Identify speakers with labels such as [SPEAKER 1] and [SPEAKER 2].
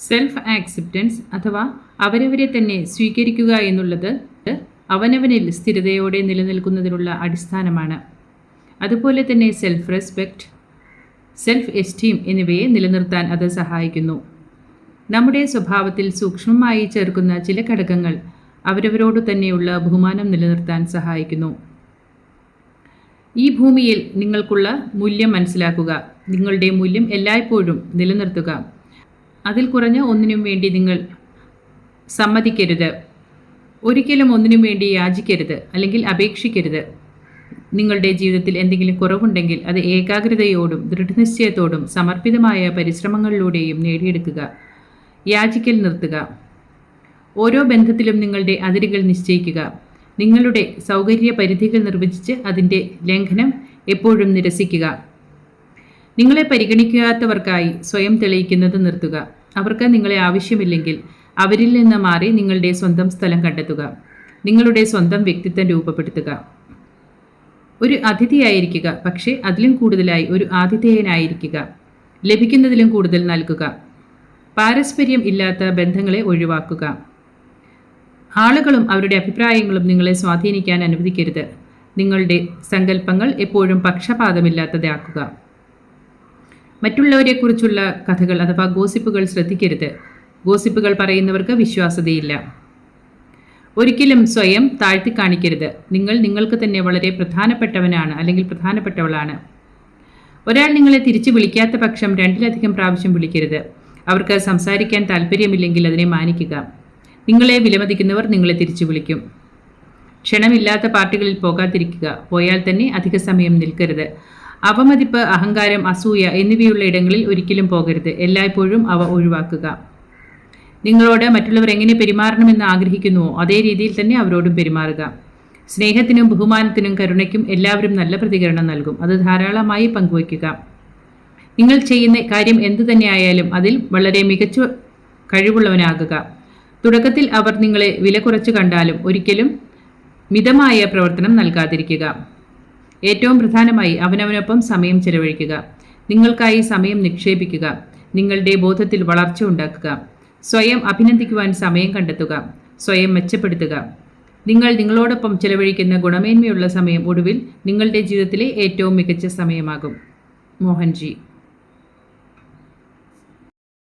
[SPEAKER 1] Self acceptance അഥവാ അവരവരെ തന്നെ സ്വീകരിക്കുക എന്നുള്ളത് അവനവനിൽ സ്ഥിരതയോടെ നിലനിൽക്കുന്നതിനുള്ള അടിസ്ഥാനമാണ്. അതുപോലെ തന്നെ സെൽഫ് റെസ്പെക്റ്റ്, സെൽഫ് എസ്റ്റീം എന്നിവയെ നിലനിർത്താൻ അത് സഹായിക്കുന്നു. നമ്മുടെ സ്വഭാവത്തിൽ സൂക്ഷ്മമായി ചേർക്കുന്ന ചില ഘടകങ്ങൾ അവരവരോടു തന്നെയുള്ള ബഹുമാനം നിലനിർത്താൻ സഹായിക്കുന്നു. ഈ ഭൂമിയിൽ നിങ്ങൾക്കുള്ള മൂല്യം മനസ്സിലാക്കുക. നിങ്ങളുടെ മൂല്യം എല്ലായ്പ്പോഴും നിലനിർത്തുക. അതിൽ കുറഞ്ഞ ഒന്നിനും വേണ്ടി നിങ്ങൾ സമ്മതിക്കരുത്. ഒരിക്കലും ഒന്നിനും വേണ്ടി യാചിക്കരുത് അല്ലെങ്കിൽ അപേക്ഷിക്കരുത്. നിങ്ങളുടെ ജീവിതത്തിൽ എന്തെങ്കിലും കുറവുണ്ടെങ്കിൽ അത് ഏകാഗ്രതയോടും ദൃഢനിശ്ചയത്തോടും സമർപ്പിതമായ പരിശ്രമങ്ങളിലൂടെയും നേടിയെടുക്കുക. യാചിക്കൽ നിർത്തുക. ഓരോ ബന്ധത്തിലും നിങ്ങളുടെ അതിരുകൾ നിശ്ചയിക്കുക. നിങ്ങളുടെ സൗകര്യ പരിധികൾ നിർവചിച്ച് അതിൻ്റെ ലംഘനം എപ്പോഴും നിരസിക്കുക. നിങ്ങളെ പരിഗണിക്കാത്തവർക്കായി സ്വയം തെളിയിക്കുന്നത് നിർത്തുക. അവർക്ക് നിങ്ങളെ ആവശ്യമില്ലെങ്കിൽ അവരിൽ നിന്ന് മാറി നിങ്ങളുടെ സ്വന്തം സ്ഥലം കണ്ടെത്തുക. നിങ്ങളുടെ സ്വന്തം വ്യക്തിത്വം രൂപപ്പെടുത്തുക. ഒരു അതിഥിയായിരിക്കുക, പക്ഷേ അതിലും കൂടുതലായി ഒരു ആതിഥേയനായിരിക്കുക. ലഭിക്കുന്നതിലും കൂടുതൽ നൽകുക. പാരസ്പര്യം ഇല്ലാത്ത ബന്ധങ്ങളെ ഒഴിവാക്കുക. ആളുകളും അവരുടെ അഭിപ്രായങ്ങളും നിങ്ങളെ സ്വാധീനിക്കാൻ അനുവദിക്കരുത്. നിങ്ങളുടെ സങ്കല്പങ്ങൾ എപ്പോഴും പക്ഷപാതമില്ലാത്തതാക്കുക. മറ്റുള്ളവരെക്കുറിച്ചുള്ള കഥകൾ അഥവാ ഗോസിപ്പുകൾ ശ്രദ്ധിക്കരുത്. ഗോസിപ്പുകൾ പറയുന്നവർക്ക് വിശ്വാസ്യതയില്ല. ഒരിക്കലും സ്വയം താഴ്ത്തി കാണിക്കരുത്. നിങ്ങൾ നിങ്ങൾക്ക് തന്നെ വളരെ പ്രധാനപ്പെട്ടവനാണ് അല്ലെങ്കിൽ പ്രധാനപ്പെട്ടവളാണ്. ഒരാൾ നിങ്ങളെ തിരിച്ചു വിളിക്കാത്ത പക്ഷം 2-ലധികം പ്രാവശ്യം വിളിക്കരുത്. അവർക്ക് സംസാരിക്കാൻ താല്പര്യമില്ലെങ്കിൽ അതിനെ മാനിക്കുക. നിങ്ങളെ വിലമതിക്കുന്നവർ നിങ്ങളെ തിരിച്ചു വിളിക്കും. ക്ഷണമില്ലാത്ത പാർട്ടികളിൽ പോകാതിരിക്കുക. പോയാൽ തന്നെ അധിക സമയം നിൽക്കരുത്. അവമതിപ്പ്, അഹങ്കാരം, അസൂയ എന്നിവയുള്ള ഇടങ്ങളിൽ ഒരിക്കലും പോകരുത്. എല്ലായ്പ്പോഴും അവ ഒഴിവാക്കുക. നിങ്ങളോട് മറ്റുള്ളവർ എങ്ങനെ പെരുമാറണമെന്ന് ആഗ്രഹിക്കുന്നുവോ അതേ രീതിയിൽ തന്നെ അവരോടും പെരുമാറുക. സ്നേഹത്തിനും ബഹുമാനത്തിനും കരുണയ്ക്കും എല്ലാവരും നല്ല പ്രതികരണം നൽകും. അത് ധാരാളമായി പങ്കുവയ്ക്കുക. നിങ്ങൾ ചെയ്യുന്ന കാര്യം എന്തു തന്നെയായാലും അതിൽ വളരെ മികച്ച കഴിവുള്ളവനാകുക. തുടക്കത്തിൽ അവർ നിങ്ങളെ വില കുറച്ച് കണ്ടാലും ഒരിക്കലും മിതമായ പ്രവർത്തനം നൽകാതിരിക്കുക. ഏറ്റവും പ്രധാനമായി അവനവനൊപ്പം സമയം ചെലവഴിക്കുക. നിങ്ങൾക്കായി സമയം നിക്ഷേപിക്കുക. നിങ്ങളുടെ ബോധത്തിൽ വളർച്ച ഉണ്ടാക്കുക. സ്വയം അഭിനന്ദിക്കുവാൻ സമയം കണ്ടെത്തുക. സ്വയം മെച്ചപ്പെടുത്തുക. നിങ്ങൾ നിങ്ങളോടൊപ്പം ചെലവഴിക്കുന്ന ഗുണമേന്മയുള്ള സമയം ഒടുവിൽ നിങ്ങളുടെ ജീവിതത്തിലെ ഏറ്റവും മികച്ച സമയമാകും. മോഹൻജി.